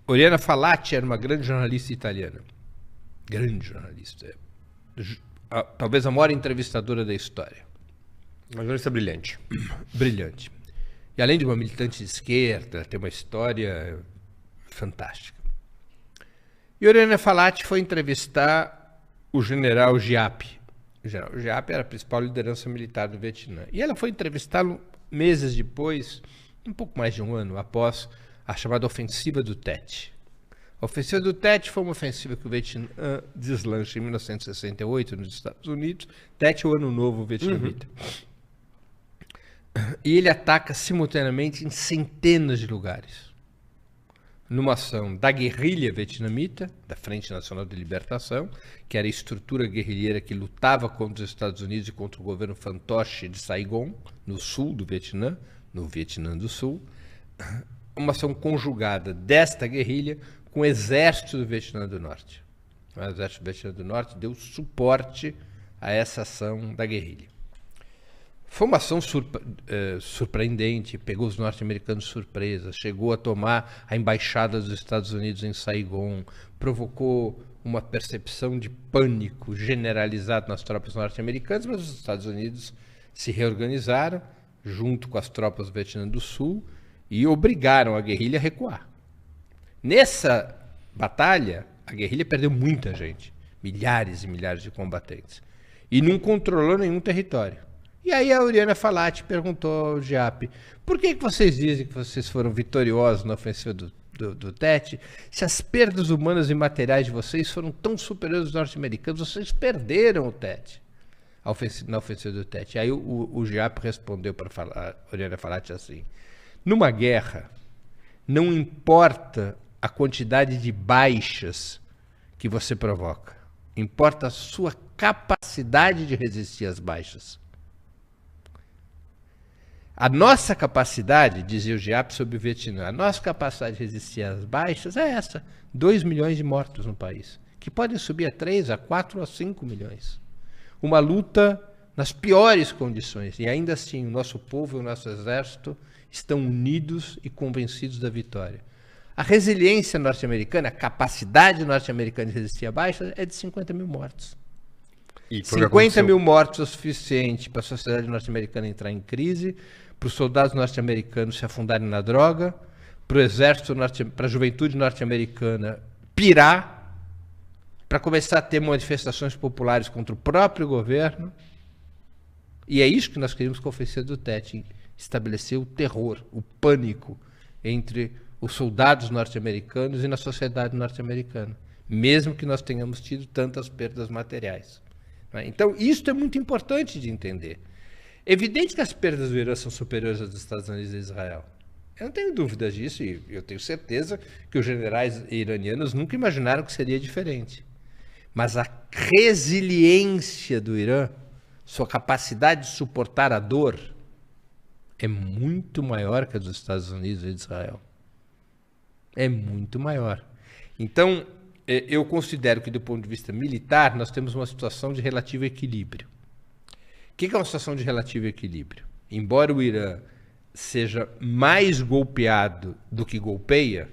Oriana Fallaci era uma grande jornalista italiana. Grande jornalista. Talvez a maior entrevistadora da história. Uma jornalista brilhante. Brilhante. E além de uma militante de esquerda, tem uma história fantástica. E Oriana Fallaci foi entrevistar o general Giap. O general Giap era a principal liderança militar do Vietnã. E ela foi entrevistá-lo meses depois, um pouco mais de um ano após a chamada ofensiva do Tet. A ofensiva do Tet foi uma ofensiva que o Vietnã deslancha em 1968 nos Estados Unidos. Tet é o ano novo vietnamita. E ele ataca simultaneamente em centenas de lugares. Numa ação da guerrilha vietnamita, da Frente Nacional de Libertação, que era a estrutura guerrilheira que lutava contra os Estados Unidos e contra o governo fantoche de Saigon, no sul do Vietnã, no Vietnã do Sul. Uma ação conjugada desta guerrilha com o exército do Vietnã do Norte. O exército do Vietnã do Norte deu suporte a essa ação da guerrilha. Foi uma ação surpreendente, pegou os norte-americanos de surpresa, chegou a tomar a embaixada dos Estados Unidos em Saigon, provocou uma percepção de pânico generalizado nas tropas norte-americanas, mas os Estados Unidos se reorganizaram junto com as tropas do Vietnã do Sul e obrigaram a guerrilha a recuar. Nessa batalha, a guerrilha perdeu muita gente, milhares e milhares de combatentes, e não controlou nenhum território. E aí a Oriana Fallaci perguntou ao Giap, por que vocês dizem que vocês foram vitoriosos na ofensiva do Tet, se as perdas humanas e materiais de vocês foram tão superiores aos norte-americanos, vocês perderam o Tet, na ofensiva do Tet. Aí o Giap respondeu para a Oriana Fallaci assim, numa guerra, não importa a quantidade de baixas que você provoca, importa a sua capacidade de resistir às baixas. A nossa capacidade, dizia o Giap sobre o Vietnã, a nossa capacidade de resistir às baixas é essa, 2 milhões de mortos no país, que podem subir a 3, a 4, a 5 milhões. Uma luta nas piores condições, e ainda assim o nosso povo e o nosso exército estão unidos e convencidos da vitória. A resiliência norte-americana, a capacidade norte-americana de resistir a baixas é de 50 mil mortos. 50 mil mortos é o suficiente para a sociedade norte-americana entrar em crise, para os soldados norte-americanos se afundarem na droga, para o exército, para a juventude norte-americana pirar, para começar a ter manifestações populares contra o próprio governo. E é isso que nós queríamos com a ofensiva do Tet, estabelecer o terror, o pânico entre os soldados norte-americanos e na sociedade norte-americana, mesmo que nós tenhamos tido tantas perdas materiais. Então, isso é muito importante de entender. É evidente que as perdas do Irã são superiores às dos Estados Unidos e Israel. Eu não tenho dúvidas disso e eu tenho certeza que os generais iranianos nunca imaginaram que seria diferente. Mas a resiliência do Irã, sua capacidade de suportar a dor, é muito maior que a dos Estados Unidos e de Israel. É muito maior. Então, eu considero que, do ponto de vista militar, nós temos uma situação de relativo equilíbrio. O que é uma situação de relativo equilíbrio? Embora o Irã seja mais golpeado do que golpeia,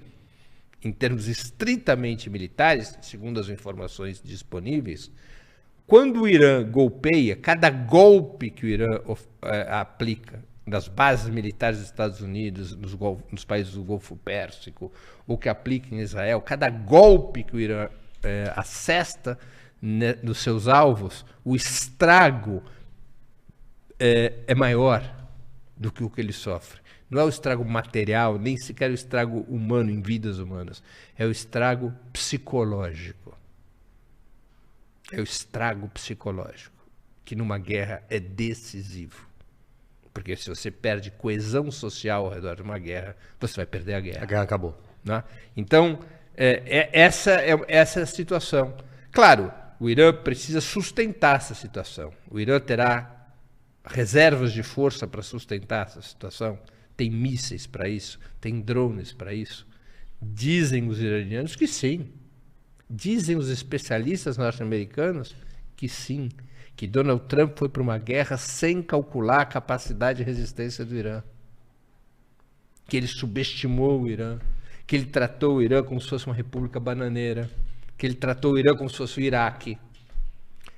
em termos estritamente militares, segundo as informações disponíveis, quando o Irã golpeia, cada golpe que o Irã aplica das bases militares dos Estados Unidos, nos países do Golfo Pérsico, ou que aplica em Israel, cada golpe que o Irã assesta nos seus alvos, o estrago é maior do que o que ele sofre. Não é o estrago material, nem sequer o estrago humano em vidas humanas. É o estrago psicológico. É o estrago psicológico, que numa guerra é decisivo. Porque se você perde coesão social ao redor de uma guerra, você vai perder a guerra. A guerra acabou. Né? Então, essa é a situação. Claro, o Irã precisa sustentar essa situação. O Irã terá reservas de força para sustentar essa situação. Tem mísseis para isso, tem drones para isso. Dizem os iranianos que sim. Dizem os especialistas norte-americanos que sim. Que Donald Trump foi para uma guerra sem calcular a capacidade de resistência do Irã. Que ele subestimou o Irã. Que que ele tratou o Irã como se fosse uma república bananeira, que ele tratou o Irã como se fosse o Iraque,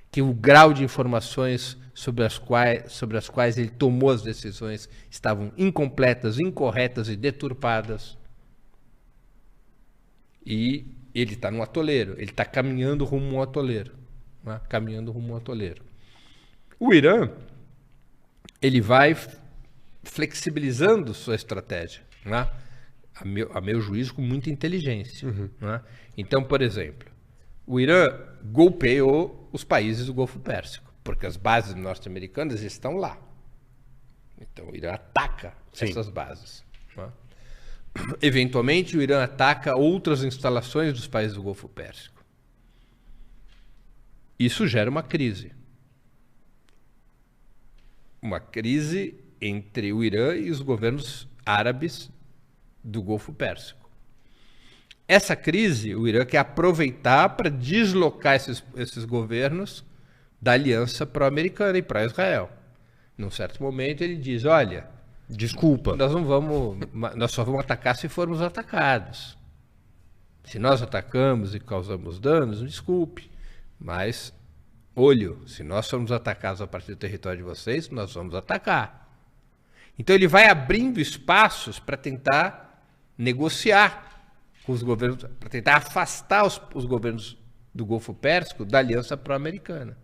que o grau de informações sobre as quais ele tomou as decisões estavam incompletas, incorretas e deturpadas. E ele está no atoleiro, ele está caminhando rumo a um atoleiro. Né? Caminhando rumo a um atoleiro. O Irã, ele vai flexibilizando sua estratégia, né? A meu juízo, com muita inteligência. Né? Então, por exemplo, o Irã golpeou os países do Golfo Pérsico, porque as bases norte-americanas estão lá. Então, o Irã ataca essas bases. Né? Eventualmente, o Irã ataca outras instalações dos países do Golfo Pérsico. Isso gera uma crise. Uma crise entre o Irã e os governos árabes do Golfo Pérsico. Essa crise, o Irã quer aproveitar para deslocar esses governos da aliança pró-americana e pró-Israel. Num certo momento ele diz, olha, desculpa, nós só vamos atacar se formos atacados. Se nós atacamos e causamos danos, desculpe, mas olho, se nós formos atacados a partir do território de vocês, nós vamos atacar. Então ele vai abrindo espaços para tentar negociar com os governos, para tentar afastar os governos do Golfo Pérsico da aliança pró-americana.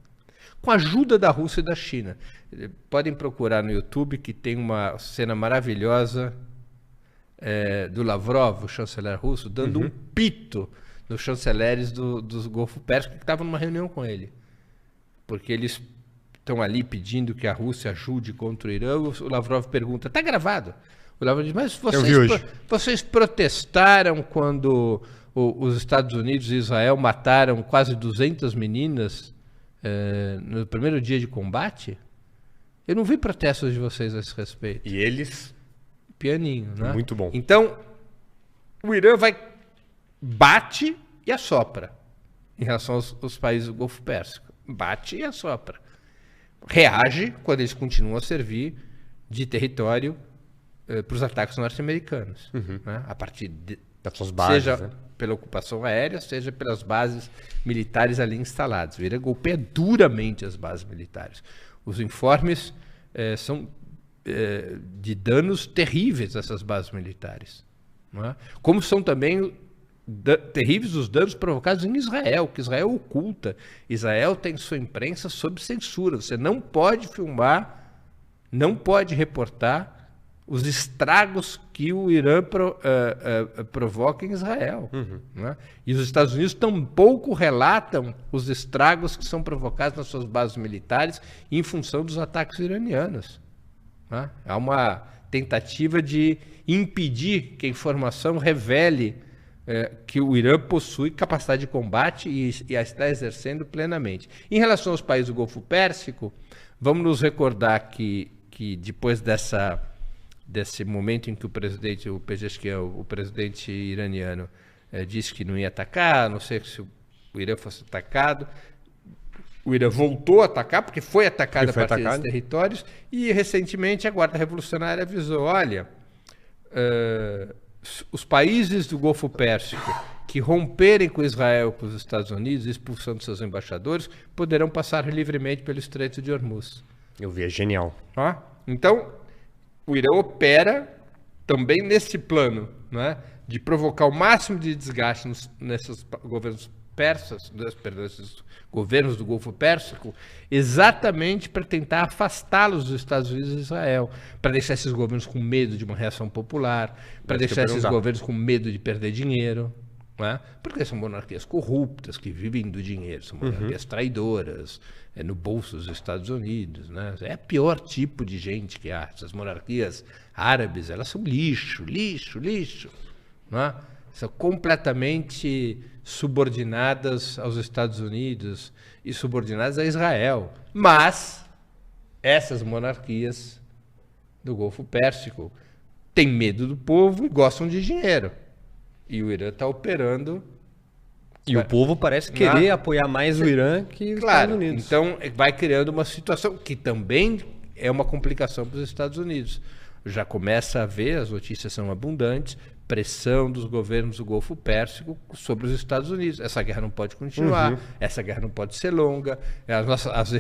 Com a ajuda da Rússia e da China. Podem procurar no YouTube que tem uma cena maravilhosa do Lavrov, o chanceler russo, dando um pito nos chanceleres do Golfo Pérsico que estavam numa reunião com ele. Porque eles estão ali pedindo que a Rússia ajude contra o Irã. O Lavrov pergunta, está gravado? O Lavrov diz, mas vocês protestaram quando os Estados Unidos e Israel mataram quase 200 meninas no primeiro dia de combate? Eu não vi protestos de vocês a esse respeito. E eles? Pianinho, né? Muito bom. Então, o Irã bate e assopra em relação aos países do Golfo Pérsico. Bate e assopra. Reage quando eles continuam a servir de território para os ataques norte-americanos. Né? A partir das suas bases, seja pela ocupação aérea, seja pelas bases militares ali instaladas. O Irã golpeia duramente as bases militares. Os informes são de danos terríveis dessas bases militares. Não é? Como são também terríveis os danos provocados em Israel, que Israel oculta. Israel tem sua imprensa sob censura. Você não pode filmar, não pode reportar os estragos que o Irã provoca em Israel. Né? E os Estados Unidos tampouco relatam os estragos que são provocados nas suas bases militares em função dos ataques iranianos. Né? Há uma tentativa de impedir que a informação revele que o Irã possui capacidade de combate e a está exercendo plenamente. Em relação aos países do Golfo Pérsico, vamos nos recordar que depois desse momento em que o Pezeshkian, o presidente iraniano, disse que não ia atacar, a não ser que se o Irã fosse atacado, o Irã voltou a atacar, porque foi atacado a partir desses territórios, e recentemente a Guarda Revolucionária avisou, olha, os países do Golfo Pérsico que romperem com Israel e com os Estados Unidos, expulsando seus embaixadores, poderão passar livremente pelo Estreito de Hormuz. Eu vi, é genial. Então, o Irã opera também nesse plano, né, de provocar o máximo de desgaste nesses governos persas, esses governos do Golfo Pérsico, exatamente para tentar afastá-los dos Estados Unidos e Israel, para deixar esses governos com medo de uma reação popular, para deixar esses governos com medo de perder dinheiro, né? Porque são monarquias corruptas que vivem do dinheiro, são monarquias traidoras, no bolso dos Estados Unidos, né? É o pior tipo de gente que há. Essas monarquias árabes, elas são lixo, né? São completamente subordinadas aos Estados Unidos e subordinadas a Israel. Mas essas monarquias do Golfo Pérsico têm medo do povo e gostam de dinheiro. E o Irã está operando. E o povo parece querer apoiar mais o Irã que os Estados Unidos. Então vai criando uma situação que também é uma complicação para os Estados Unidos. Já começa a ver, as notícias são abundantes, pressão dos governos do Golfo Pérsico sobre os Estados Unidos. Essa guerra não pode continuar, essa guerra não pode ser longa,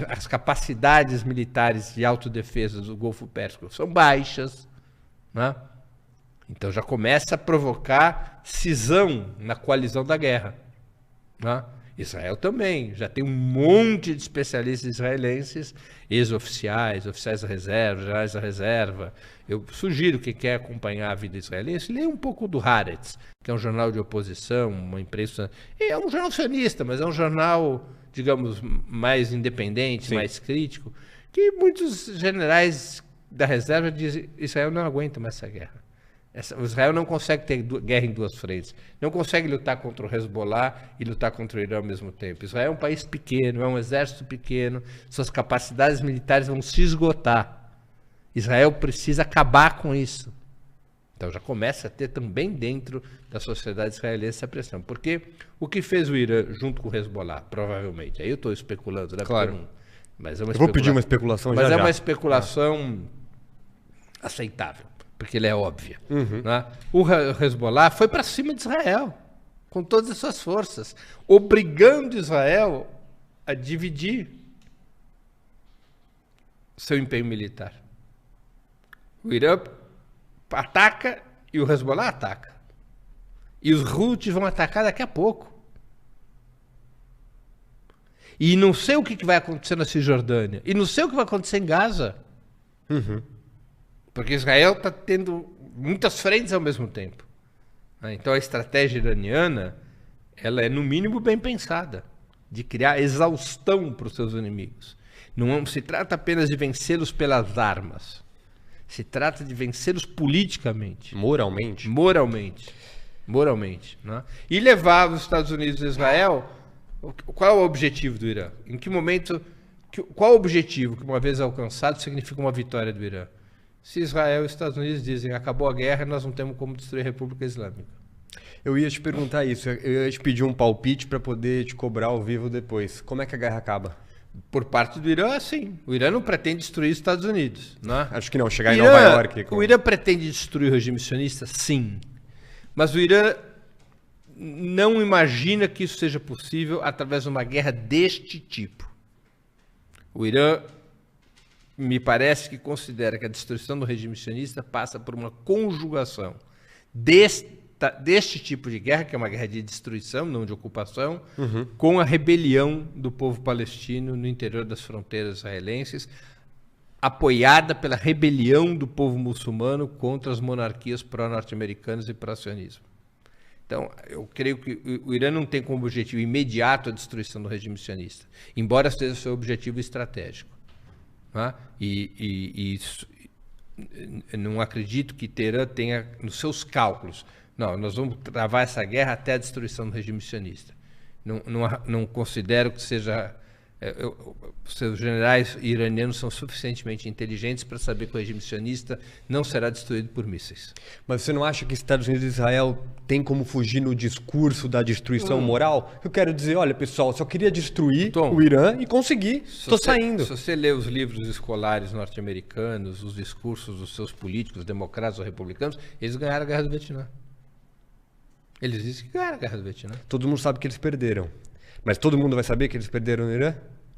as capacidades militares de autodefesa do Golfo Pérsico são baixas, né? Então já começa a provocar cisão na coalizão da guerra, né? Israel também, já tem um monte de especialistas israelenses, ex-oficiais, oficiais da reserva, generais da reserva. Eu sugiro quem quer acompanhar a vida israelense, leia um pouco do Haaretz, que é um jornal de oposição, uma imprensa... É um jornal sionista, mas é um jornal, digamos, mais independente, sim, mais crítico, que muitos generais da reserva dizem que Israel não aguenta mais essa guerra. O Israel não consegue ter guerra em duas frentes. Não consegue lutar contra o Hezbollah e lutar contra o Irã ao mesmo tempo. Israel é um país pequeno, é um exército pequeno, suas capacidades militares vão se esgotar. Israel precisa acabar com isso. Então já começa a ter também dentro da sociedade israelense essa pressão. Porque o que fez o Irã junto com o Hezbollah, provavelmente, aí eu estou especulando, né? Claro. Mas é uma eu vou pedir uma especulação já. Mas é uma especulação aceitável, porque ele é óbvia. Né? O Hezbollah foi para cima de Israel, com todas as suas forças, obrigando Israel a dividir seu empenho militar. O Irã ataca e o Hezbollah ataca. E os Houthis vão atacar daqui a pouco. E não sei o que vai acontecer na Cisjordânia. E não sei o que vai acontecer em Gaza. Porque Israel está tendo muitas frentes ao mesmo tempo. Então a estratégia iraniana, ela é no mínimo bem pensada, de criar exaustão para os seus inimigos. Não se trata apenas de vencê-los pelas armas. Se trata de vencê-los politicamente. Moralmente. Moralmente. Né? E levar os Estados Unidos e Israel... Qual é o objetivo do Irã? Em que momento... Qual é o objetivo que, uma vez alcançado, significa uma vitória do Irã? Se Israel e os Estados Unidos dizem acabou a guerra, nós não temos como destruir a República Islâmica. Eu ia te perguntar isso. Eu ia te pedir um palpite para poder te cobrar ao vivo depois. Como é que a guerra acaba? Por parte do Irã, sim. O Irã não pretende destruir os Estados Unidos. Né? Acho que não. Chegar em Nova York... O Irã pretende destruir o regime sionista? Sim. Mas o Irã não imagina que isso seja possível através de uma guerra deste tipo. O Irã, me parece que considera que a destruição do regime sionista passa por uma conjugação deste tipo de guerra, que é uma guerra de destruição, não de ocupação, com a rebelião do povo palestino no interior das fronteiras israelenses, apoiada pela rebelião do povo muçulmano contra as monarquias pró-norte-americanas e pró-sionismo. Então, eu creio que o Irã não tem como objetivo imediato a destruição do regime sionista, embora seja seu objetivo estratégico. Né? E não acredito que Teherã tenha nos seus cálculos, não, nós vamos travar essa guerra até a destruição do regime sionista. Não considero que seja... Seus generais iranianos são suficientemente inteligentes para saber que o regime sionista não será destruído por mísseis. Mas você não acha que Estados Unidos e Israel têm como fugir no discurso da destruição moral? Eu quero dizer, olha pessoal, só queria destruir o Irã e consegui, estou saindo. Se você lê os livros escolares norte-americanos, os discursos dos seus políticos, democratas ou republicanos, eles ganharam a guerra do Vietnã. Eles dizem que ganharam a guerra do Vietnã. Todo mundo sabe que eles perderam. Mas todo mundo vai saber que eles perderam no Irã?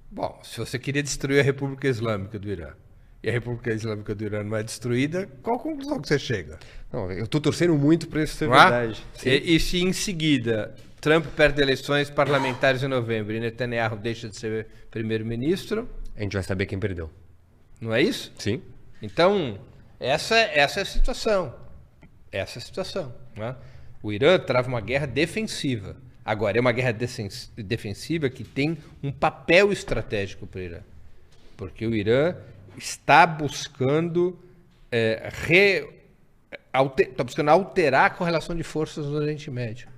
Bom, se você queria destruir a República Islâmica do Irã e a República Islâmica do Irã não é destruída, qual conclusão que você chega? Não, eu estou torcendo muito para isso ser verdade. E se em seguida Trump perde eleições parlamentares em novembro e Netanyahu deixa de ser primeiro-ministro... A gente vai saber quem perdeu. Não é isso? Sim. Então, essa é a situação. Essa é a situação. Né? O Irã trava uma guerra defensiva. Agora, é uma guerra defensiva que tem um papel estratégico para o Irã. Porque o Irã está buscando, alterar a correlação de forças no Oriente Médio.